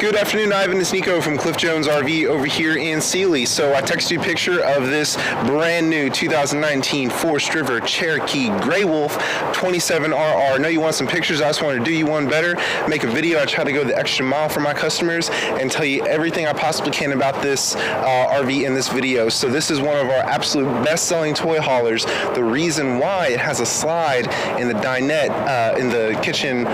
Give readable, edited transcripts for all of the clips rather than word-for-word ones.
Good afternoon, Ivan. It's Nico from Cliff Jones RV over here in Sealy. So I texted you a picture of this brand new 2019 Forest River Cherokee Grey Wolf 27RR. I know you want some pictures. I just want to do you one better, make a video. I try to go the extra mile for my customers and tell you everything I possibly can about this RV in this video. So this is one of our absolute best-selling toy haulers. The reason why it has a slide in the dinette in the kitchen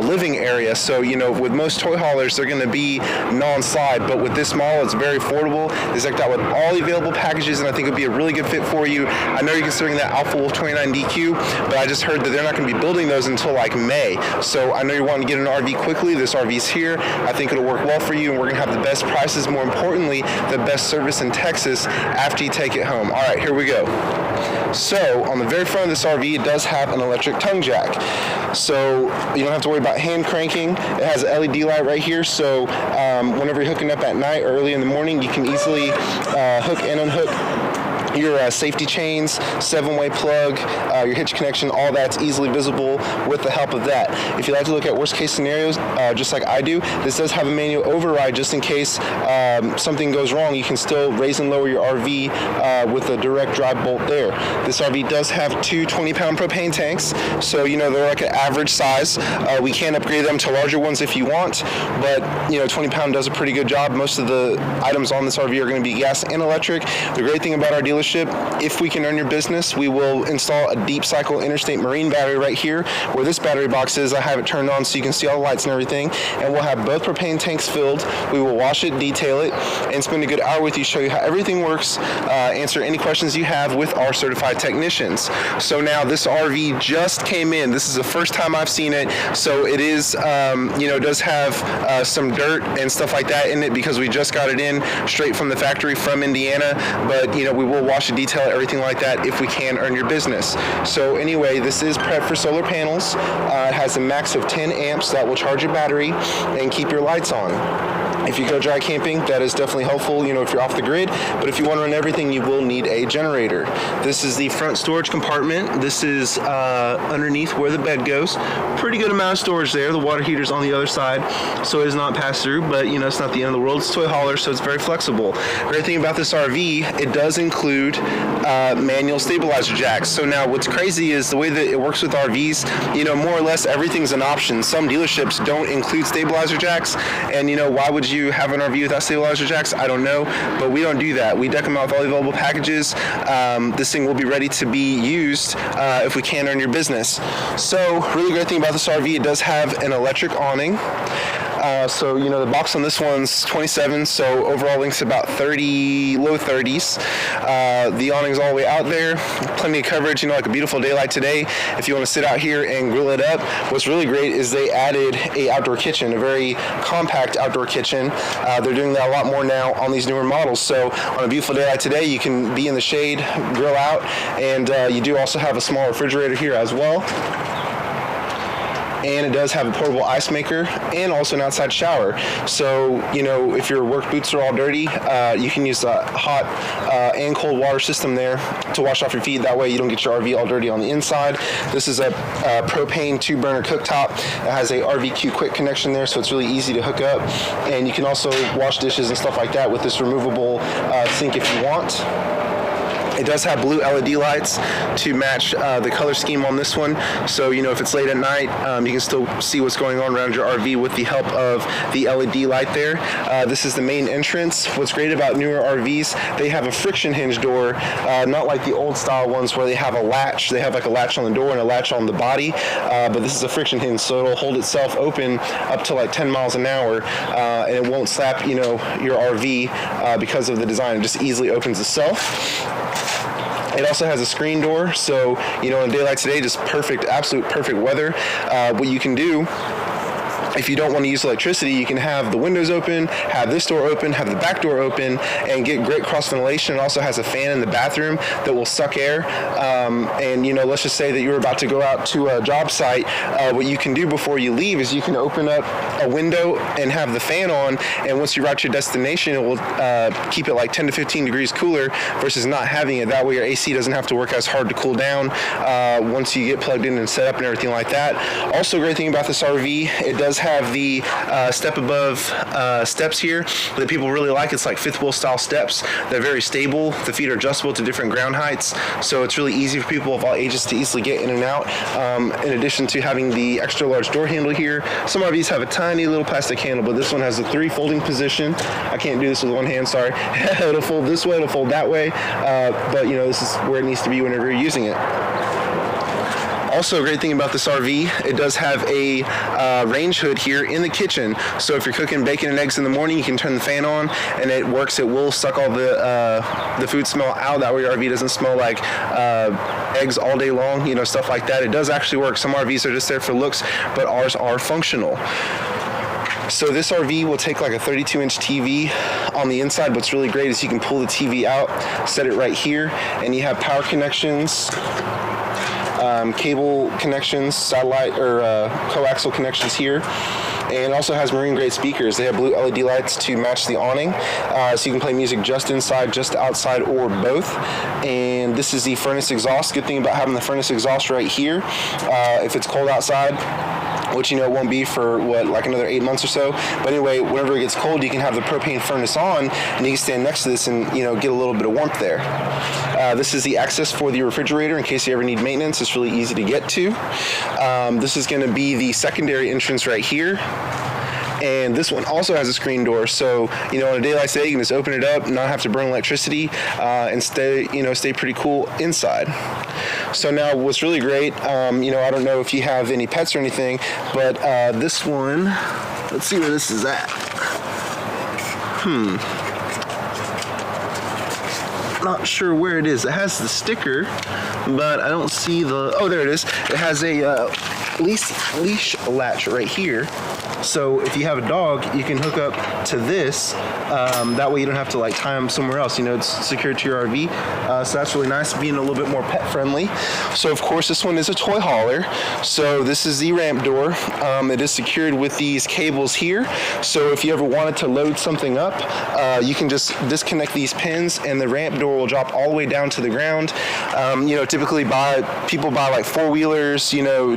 living area. So, you know, with most toy haulers, they're going to be non-slide, but with this model, it's very affordable. It's decked out with all the available packages, and I think it'll be a really good fit for you. I know you're considering that Alpha Wolf 29 DQ, but I just heard that they're not going to be building those until like May. So I know you're wanting to get an RV quickly. This RV's here. I think it'll work well for you, and we're going to have the best prices, more importantly, the best service in Texas after you take it home. All right, here we go. So on the very front of this RV, it does have an electric tongue jack. So you don't have to worry about hand cranking. It has an LED light right here, so whenever you're hooking up at night or early in the morning, you can easily hook and unhook your safety chains, 7-way plug, your hitch connection, all that's easily visible with the help of that. If you like to look at worst case scenarios, just like I do, this does have a manual override just in case something goes wrong. You can still raise and lower your RV with a direct drive bolt there. This RV does have two 20-pound propane tanks, so you know they're like an average size. We can upgrade them to larger ones if you want, but you know 20-pound does a pretty good job. Most of the items on this RV are going to be gas and electric. The great thing about our dealership, if we can earn your business, we will install a deep cycle interstate marine battery right here where this battery box is. I have it turned on so you can see all the lights and everything, and we'll have both propane tanks filled. We will wash it, detail it, and spend a good hour with you, show you how everything works, answer any questions you have with our certified technicians. So now this RV just came in. This is the first time I've seen it, so it is you know, does have some dirt and stuff like that in it because we just got it in straight from the factory from Indiana, but you know, we will wash and detail it, everything like that, if we can earn your business. So anyway, this is prepped for solar panels. It has a max of 10 amps that will charge your battery and keep your lights on. If you go dry camping, that is definitely helpful, you know, if you're off the grid, but if you want to run everything, you will need a generator. This is the front storage compartment. This is underneath where the bed goes. Pretty good amount of storage there. The water heater's on the other side, so it does not pass through, but you know, it's not the end of the world. It's a toy hauler, so it's very flexible. Great thing about this RV, it does include manual stabilizer jacks. So now what's crazy is the way that it works with RVs, you know, more or less everything's an option. Some dealerships don't include stabilizer jacks, and you know, why would you have an RV without stabilizer jacks? I don't know, but we don't do that. We deck them out with all the available packages. This thing will be ready to be used if we can earn your business. So really great thing about this RV, it does have an electric awning. So, you know, the box on this one's 27, so overall length's about 30, low 30s. The awning's all the way out there. Plenty of coverage, you know, like a beautiful day like today. If you want to sit out here and grill it up, what's really great is they added a outdoor kitchen, a very compact outdoor kitchen. They're doing that a lot more now on these newer models. So on a beautiful day like today, you can be in the shade, grill out, and you do also have a small refrigerator here as well. And it does have a portable ice maker and also an outside shower. So, you know, if your work boots are all dirty, you can use the hot and cold water system there to wash off your feet. That way you don't get your RV all dirty on the inside. This is a propane 2-burner cooktop. It has a RVQ quick connection there, so it's really easy to hook up. And you can also wash dishes and stuff like that with this removable sink if you want. It does have blue LED lights to match the color scheme on this one. So, you know, if it's late at night, you can still see what's going on around your RV with the help of the LED light there. This is the main entrance. What's great about newer RVs, they have a friction hinge door, not like the old style ones where they have a latch. They have like a latch on the door and a latch on the body, but this is a friction hinge, so it'll hold itself open up to like 10 miles an hour, and it won't slap, you know, your RV because of the design. It just easily opens itself. It also has a screen door, so, you know, in daylight today, just perfect, absolute perfect weather. What you can do, if you don't want to use electricity, you can have the windows open, have this door open, have the back door open, and get great cross ventilation. It also has a fan in the bathroom that will suck air. And, you know, let's just say that you're about to go out to a job site. What you can do before you leave is you can open up a window and have the fan on, and once you reach your destination, it will keep it like 10 to 15 degrees cooler versus not having it. That way your AC doesn't have to work as hard to cool down once you get plugged in and set up and everything like that. Also, great thing about this RV, it does have have the step above steps here that people really like. It's like fifth wheel style steps. They're very stable. The feet are adjustable to different ground heights, so it's really easy for people of all ages to easily get in and out. In addition to having the extra large door handle here, some RVs have a tiny little plastic handle, but this one has a 3 folding position. I can't do this with one hand, sorry. It'll fold this way, it'll fold that way, but you know, this is where it needs to be whenever you're using it. Also, a great thing about this RV, it does have a range hood here in the kitchen. So if you're cooking bacon and eggs in the morning, you can turn the fan on and it works. It will suck all the food smell out. That way your RV doesn't smell like eggs all day long, you know, stuff like that. It does actually work. Some RVs are just there for looks, but ours are functional. So this RV will take like a 32-inch TV on the inside. What's really great is you can pull the TV out, set it right here, and you have power connections, cable connections, satellite or coaxial connections here, and also has marine grade speakers. They have blue LED lights to match the awning, so you can play music just inside, just outside, or both. And this is the furnace exhaust. Good thing about having the furnace exhaust right here, if it's cold outside, which you know it won't be for what, like another 8 months or so. But anyway, whenever it gets cold, you can have the propane furnace on, and you can stand next to this and you know get a little bit of warmth there. This is the access for the refrigerator in case you ever need maintenance. It's really easy to get to. This is going to be the secondary entrance right here. And this one also has a screen door, so you know on a day like today you can just open it up, not have to burn electricity, and stay pretty cool inside. So now what's really great, you know, I don't know if you have any pets or anything, but this one, let's see where this is at. Not sure where it is. It has the sticker, but I don't see the, oh there it is. It has a leash latch right here. So if you have a dog, you can hook up to this. That way you don't have to like tie them somewhere else. You know, it's secured to your RV. So that's really nice, being a little bit more pet friendly. So of course this one is a toy hauler. So this is the ramp door. It is secured with these cables here. So if you ever wanted to load something up, you can just disconnect these pins and the ramp door will drop all the way down to the ground. You know, typically people buy like 4-wheelers, you know,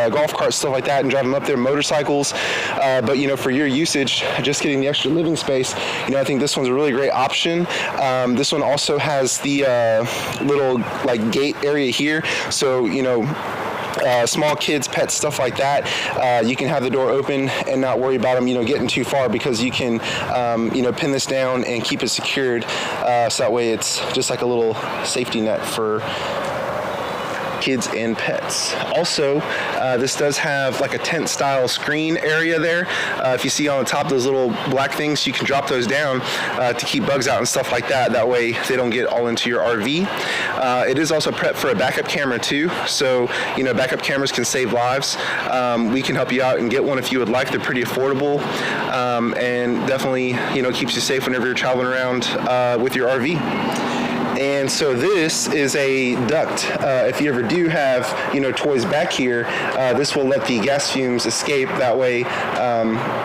golf carts, stuff like that, and drive them up there, motorcycles. But you know, for your usage, just getting the extra living space, you know, I think this one's a really great option. This one also has the little like gate area here, so you know, small kids, pets, stuff like that, you can have the door open and not worry about them, you know, getting too far, because you can, you know, pin this down and keep it secured, so that way it's just like a little safety net for kids and pets. Also, this does have like a tent style screen area there. If you see on the top those little black things, you can drop those down to keep bugs out and stuff like that. That way they don't get all into your RV. It is also prepped for a backup camera too. So, you know, backup cameras can save lives. We can help you out and get one if you would like. They're pretty affordable, and definitely, you know, keeps you safe whenever you're traveling around with your RV. And so this is a duct. If you ever do have, you know, toys back here, this will let the gas fumes escape. That way,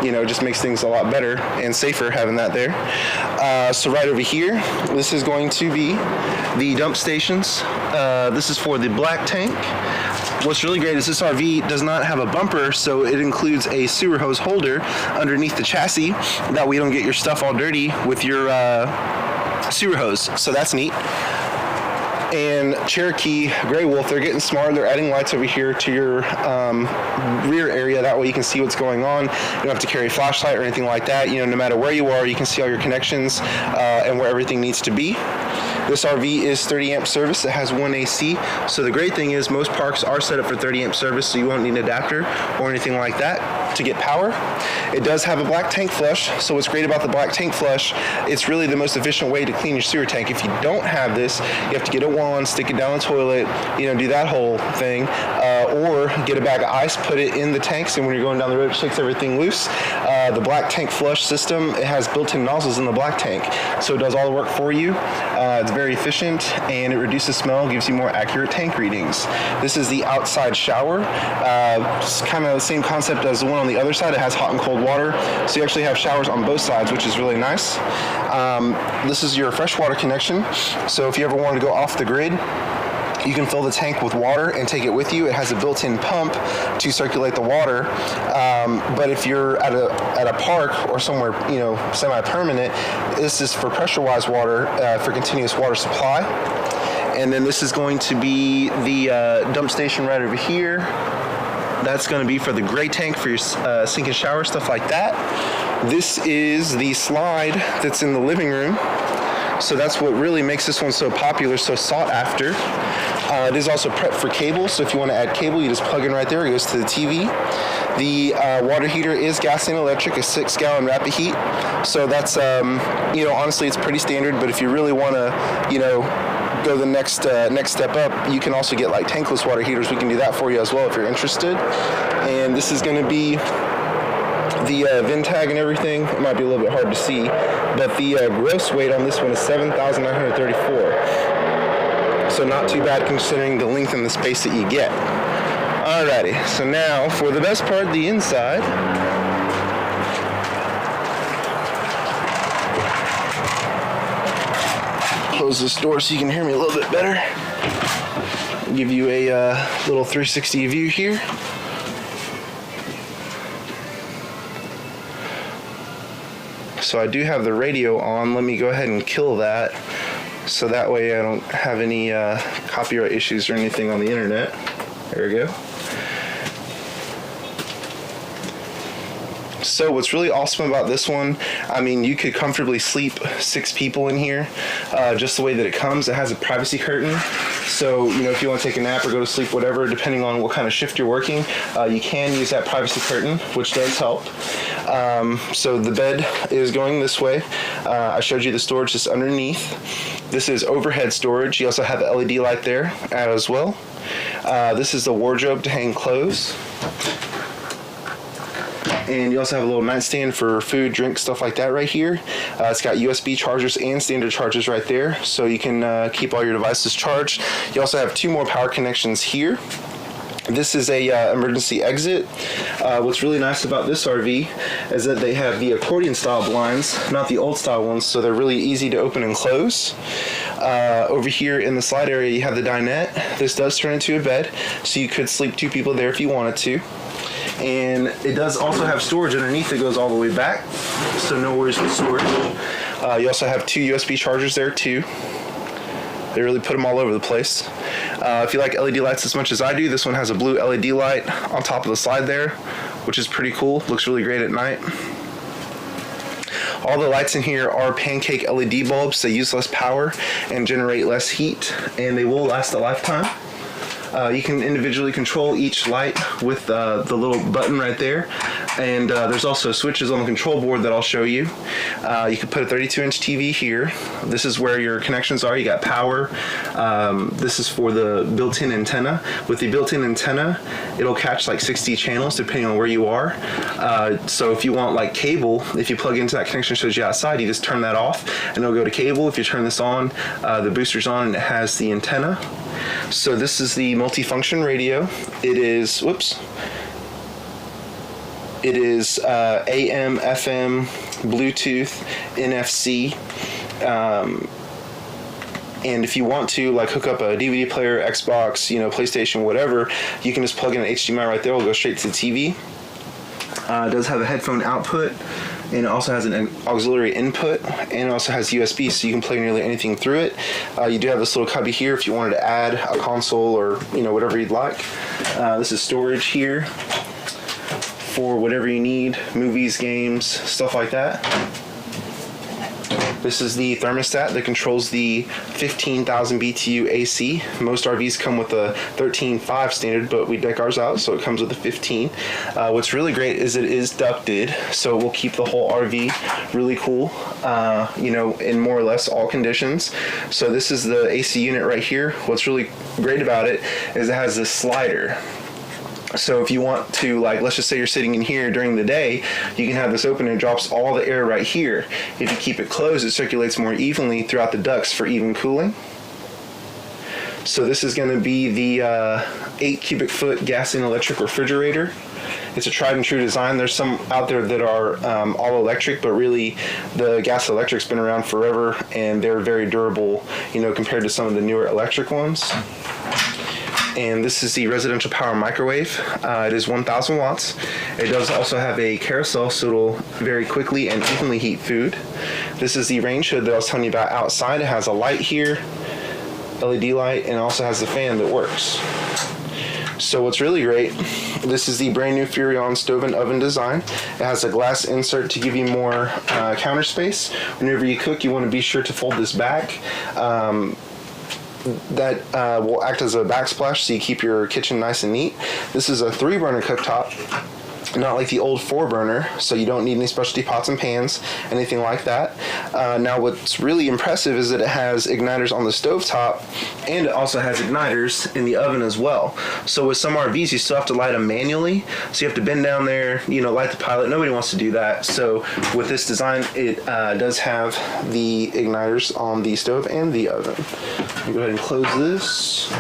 you know, it just makes things a lot better and safer having that there. So right over here, this is going to be the dump stations. This is for the black tank. What's really great is this RV does not have a bumper, so it includes a sewer hose holder underneath the chassis. That way you don't get your stuff all dirty with your sewer hose, so that's neat. And Cherokee Grey Wolf, they're getting smart. They're adding lights over here to your rear area. That way you can see what's going on. You don't have to carry a flashlight or anything like that. You know, no matter where you are, you can see all your connections and where everything needs to be. This RV is 30 amp service. It has 1 AC. So the great thing is most parks are set up for 30 amp service, so you won't need an adapter or anything like that to get power. It does have a black tank flush. So what's great about the black tank flush, it's really the most efficient way to clean your sewer tank. If you don't have this, you have to get a wand, stick it down the toilet, you know, do that whole thing, or get a bag of ice, put it in the tanks, and when you're going down the road, it shakes everything loose. The black tank flush system, it has built-in nozzles in the black tank, so it does all the work for you. It's very efficient, and it reduces smell, gives you more accurate tank readings. This is the outside shower. It's kind of the same concept as the one on the other side. It has hot and cold water, so you actually have showers on both sides, which is really nice. This is your freshwater connection, so if you ever want to go off the grid, You can fill the tank with water and take it with you. It has a built-in pump to circulate the water. But if you're at a park or somewhere, semi-permanent, this is for pressurized water, for continuous water supply. And then this is going to be the dump station right over here. That's going to be for the gray tank for your sink and shower, stuff like that. This is the slide that's in the living room. So that's what really makes this one so popular, so sought after. It is also prepped for cable, so if you want to add cable, you just plug in right there. It goes to the TV. The water heater is gas and electric, a 6-gallon rapid heat. So that's, honestly, it's pretty standard. But if you really want to, go the next step up, you can also get like tankless water heaters. We can do that for you as well if you're interested. And this is going to be the VIN tag and everything. It might be a little bit hard to see, but the gross weight on this one is 7,934. So not too bad considering the length and the space that you get. Alrighty, so now for the best part, the inside. Close this door so you can hear me a little bit better. Give you a little 360 view here. So I do have the radio on. Let me go ahead and kill that, so that way I don't have any copyright issues or anything on the internet. There we go. So what's really awesome about this one, I mean, you could comfortably sleep 6 people in here, just the way that it comes. It has a privacy curtain, so if you want to take a nap or go to sleep, whatever, depending on what kind of shift you're working, you can use that privacy curtain, which does help. So the bed is going this way. I showed you the storage just underneath. This is overhead storage. You also have the LED light there as well. This is the wardrobe to hang clothes. And you also have a little nightstand for food, drink, stuff like that right here. It's got USB chargers and standard chargers right there, so you can keep all your devices charged. You also have 2 more power connections here. This is a emergency exit. What's really nice about this RV is that they have the accordion style blinds, not the old style ones, so they're really easy to open and close. Over here in the slide area you have the dinette. This does turn into a bed, so you could sleep 2 people there if you wanted to. And it does also have storage underneath that goes all the way back, so no worries with storage. You also have 2 USB chargers there too. They really put them all over the place. If you like LED lights as much as I do, this one has a blue LED light on top of the slide there, which is pretty cool. Looks really great at night. All the lights in here are pancake LED bulbs. They use less power and generate less heat, and they will last a lifetime. You can individually control each light with the little button right there, and there's also switches on the control board that I'll show you. You can put a 32-inch TV here. This is where your connections are. You got power. This is for the built-in antenna. With the built-in antenna, it'll catch like 60 channels depending on where you are. So if you want like cable, if you plug into that connection that shows you outside, you just turn that off and it'll go to cable. If you turn this on, the booster's on and it has the antenna. So this is the Multifunction Radio. It is, AM, FM, Bluetooth, NFC, and if you want to like hook up a DVD player, Xbox, PlayStation, whatever, you can just plug in an HDMI right there. It'll go straight to the TV. It does have a headphone output, and it also has an auxiliary input, and it also has USB, so you can play nearly anything through it. You do have this little cubby here if you wanted to add a console or whatever you'd like. This is storage here for whatever you need, movies, games, stuff like that. This is the thermostat that controls the 15,000 BTU AC. Most RVs come with a 13.5 standard, but we deck ours out, so it comes with a 15. What's really great is it is ducted, so it will keep the whole RV really cool, in more or less all conditions. So this is the AC unit right here. What's really great about it is it has this slider. So if you want to, let's just say you're sitting in here during the day, you can have this open and it drops all the air right here. If you keep it closed, it circulates more evenly throughout the ducts for even cooling. So this is going to be the 8 cubic foot gas and electric refrigerator. It's a tried and true design. There's some out there that are all electric, but really the gas electric's been around forever and they're very durable, compared to some of the newer electric ones. And this is the residential power microwave. It is 1,000 watts. It does also have a carousel, so it'll very quickly and evenly heat food. This is the range hood that I was telling you about outside. It has a light here, LED light, and also has the fan that works. So what's really great, this is the brand new Furrion stove and oven design. It has a glass insert to give you more counter space. Whenever you cook, you want to be sure to fold this back. That will act as a backsplash so you keep your kitchen nice and neat. This is a 3-burner cooktop, not like the old 4-burner, so you don't need any specialty pots and pans, anything like that. Now what's really impressive is that it has igniters on the stovetop, and it also has igniters in the oven as well. So with some RVs you still have to light them manually, so you have to bend down there, light the pilot. Nobody wants to do that. So with this design, it does have the igniters on the stove and the oven. Go ahead and close this.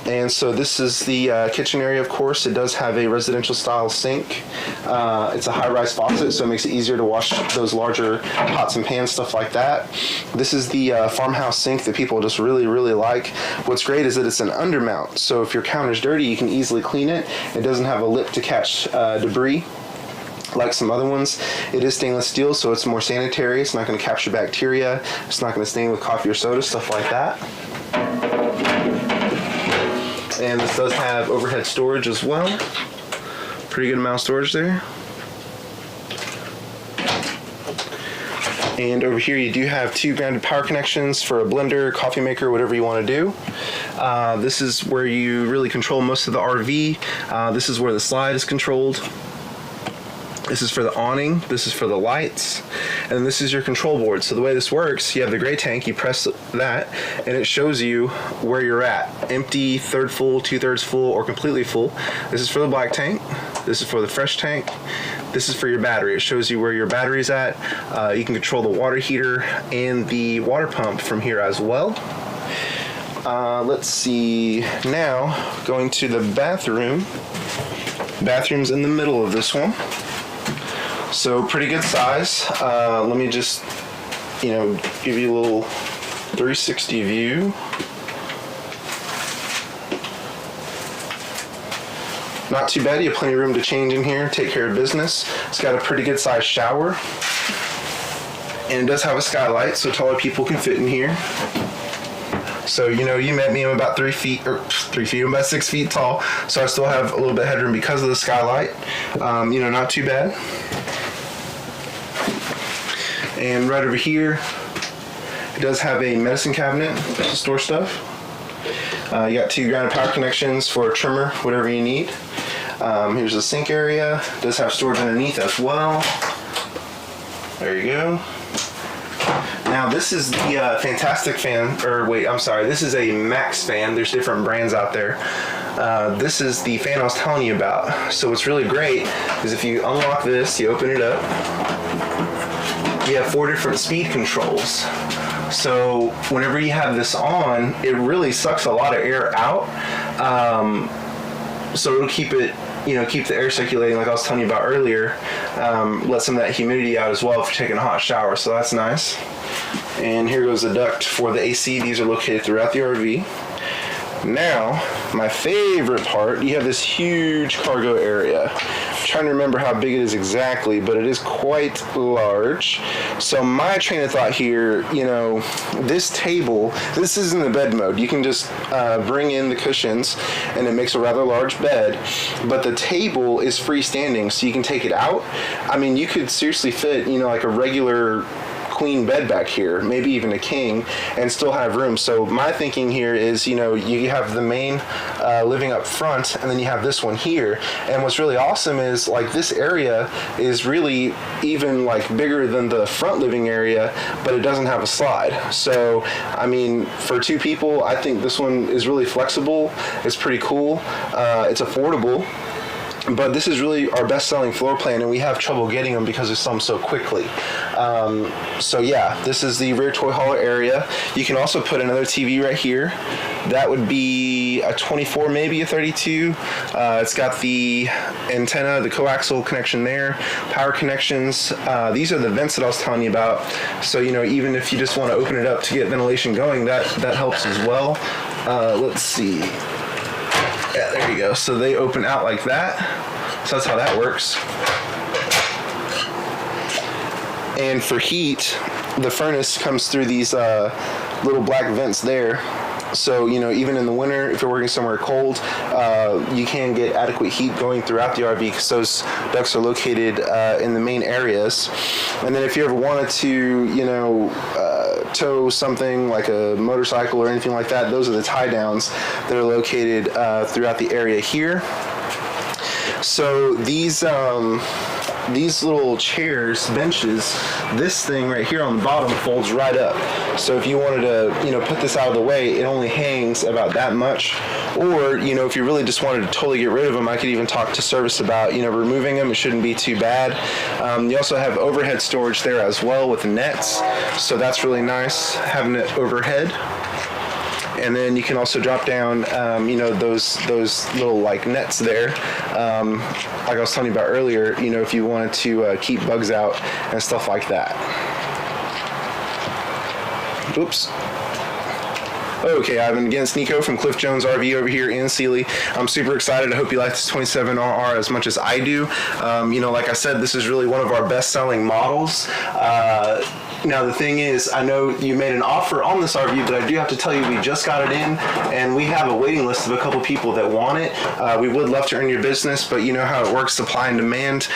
And so this is the kitchen area, of course. It does have a residential style sink. It's a high-rise faucet, so it makes it easier to wash those larger pots and pans, stuff like that. This is the Farmhouse Sink that people just really, really like. What's great is that it's an undermount, so if your counter's dirty, you can easily clean it. It doesn't have a lip to catch debris like some other ones. It is stainless steel, so it's more sanitary. It's not going to capture bacteria. It's not going to stain with coffee or soda, stuff like that. And this does have overhead storage as well. Pretty good amount of storage there. And over here you do have 2 grounded power connections for a blender, coffee maker, whatever you want to do. This is where you really control most of the RV. This is where the slide is controlled. This is for the awning, this is for the lights, and this is your control board. So the way this works, you have the gray tank, you press that, and it shows you where you're at. Empty, third full, 2/3 full, or completely full. This is for the black tank, this is for the fresh tank, this is for your battery. It shows you where your battery's at. You can control the water heater and the water pump from here as well. Let's see, now going to the bathroom. Bathroom's in the middle of this one. So pretty good size. Let me just, give you a little 360 view. Not too bad. You have plenty of room to change in here, take care of business. It's got a pretty good sized shower. And it does have a skylight, so taller people can fit in here. So, you met me, I'm about 3 feet, I'm about 6 feet tall, so I still have a little bit of headroom because of the skylight. Not too bad. And right over here, it does have a medicine cabinet to store stuff. You got 2 grounded power connections for a trimmer, whatever you need. Here's the sink area. It does have storage underneath as well. There you go. Now this is the Fantastic fan, this is a Max fan. There's different brands out there. This is the fan I was telling you about. So what's really great is if you unlock this, you open it up, you have 4 different speed controls. So whenever you have this on, it really sucks a lot of air out. So it'll keep it, keep the air circulating like I was telling you about earlier. Let some of that humidity out as well if you're taking a hot shower, so that's nice. And here goes the duct for the AC. These are located throughout the RV. Now, my favorite part, you have this huge cargo area. I'm trying to remember how big it is exactly, but it is quite large. So my train of thought here, this table, this isn't the bed mode. You can just bring in the cushions and it makes a rather large bed, but the table is freestanding, so you can take it out. I mean, you could seriously fit, like a regular queen bed back here, maybe even a king, and still have room. So my thinking here is, you have the main living up front, and then you have this one here. And what's really awesome is, this area is really even bigger than the front living area, but it doesn't have a slide. So I mean, for 2 people, I think this one is really flexible. It's pretty cool. It's affordable. But this is really our best-selling floor plan, and we have trouble getting them because we sell them so quickly. So yeah, this is the rear toy hauler area. You can also put another TV right here. That would be a 24, maybe a 32. It's got the antenna, the coaxial connection there, power connections. These are the vents that I was telling you about. So, even if you just want to open it up to get ventilation going, that helps as well. Let's see. There you go. So they open out like that. So that's how that works. And for heat, the furnace comes through these little black vents there. So, you know, even in the winter, if you're working somewhere cold, you can get adequate heat going throughout the RV because those ducts are located in the main areas. And then if you ever wanted to, you know, tow something like a motorcycle or anything like that, those are the tie downs that are located throughout the area here. So these little chairs, benches, this thing right here on the bottom folds right up. So if you wanted to, you know, put this out of the way, it only hangs about that much. Or, you know, if you really just wanted to totally get rid of them, I could even talk to service about, you know, removing them. It shouldn't be too bad. You also have overhead storage there as well with the nets. So that's really nice, having it overhead. And then you can also drop down, you know, those little like nets there. Like I was telling you about earlier, you know, if you wanted to keep bugs out and stuff like that. Oops. Okay, Ivan, again, it's Nico from Cliff Jones RV over here in Sealy. I'm super excited. I hope you like this 27RR as much as I do. You know, like I said, this is really one of our best-selling models. Now, the thing is, I know you made an offer on this RV, but I do have to tell you, we just got it in, and we have a waiting list of a couple people that want it. We would love to earn your business, but you know how it works, supply and demand.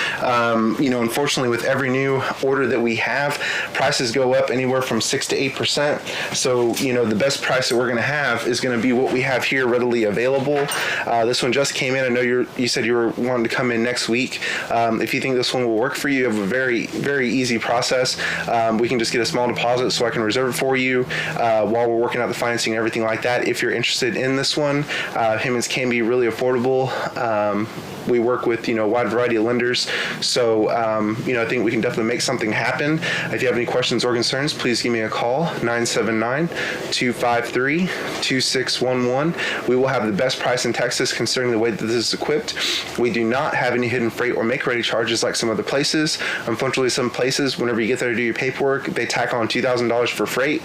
You know, unfortunately, with every new order that we have, prices go up anywhere from 6 to 8%. So, you know, the best price that we're going to have is going to be what we have here readily available. This one just came in. I know you said you were wanting to come in next week. If you think this one will work for you, you have a very, very easy process. We can just get a small deposit so I can reserve it for you while we're working out the financing and everything like that. If you're interested in this one, payments can be really affordable. We work with, you know, a wide variety of lenders. So, you know, I think we can definitely make something happen. If you have any questions or concerns, please give me a call, 979-253-2611. We will have the best price in Texas considering the way that this is equipped. We do not have any hidden freight or make-ready charges like some other places. Unfortunately, some places, whenever you get there to do your paperwork, they tack on $2,000 for freight,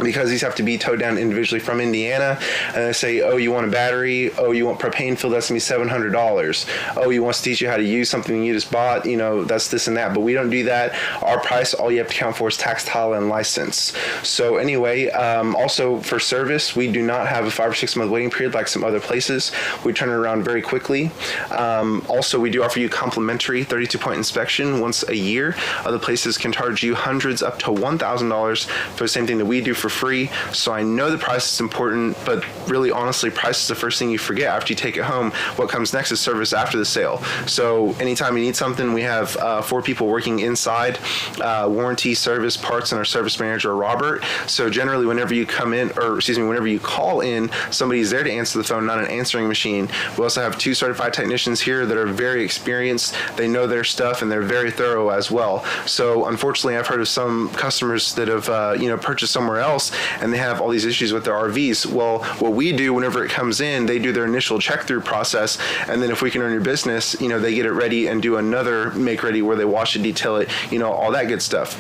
because these have to be towed down individually from Indiana, and they say, oh, you want a battery, oh, you want propane filled, that's going to be $700. Oh, you want us to teach you how to use something you just bought, you know, that's this and that. But we don't do that. Our price, all you have to count for is tax, title, and license. So anyway, also for service, we do not have a 5 or 6 month waiting period like some other places. We turn it around very quickly. Also, we do offer you complimentary 32-point inspection once a year. Other places can charge you hundreds up to $1,000 for the same thing that we do for free. So I know the price is important, but really honestly, price is the first thing you forget after you take it home. What comes next is service after the sale. So anytime you need something, we have 4 people working inside, warranty, service, parts, and our service manager, Robert. So generally, whenever you come in, or excuse me, whenever you call in, somebody's there to answer the phone, not an answering machine. We also have 2 certified technicians here that are very experienced. They know their stuff, and they're very thorough as well. So unfortunately, I've heard of some customers that have you know, purchased somewhere else, and they have all these issues with their RVs. Well, what we do whenever it comes in, they do their initial check-through process, and then if we can earn your business, you know, they get it ready and do another make-ready where they wash it, detail it, you know, all that good stuff.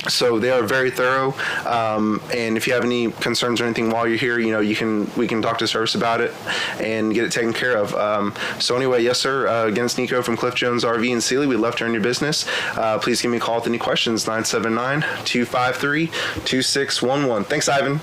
So they are very thorough, and if you have any concerns or anything while you're here, you know, we can talk to service about it and get it taken care of. So anyway, yes, sir. Again, it's Nico from Cliff Jones RV in Sealy. We'd love to earn your business. Please give me a call with any questions, 979-253-2611. Thanks, Ivan.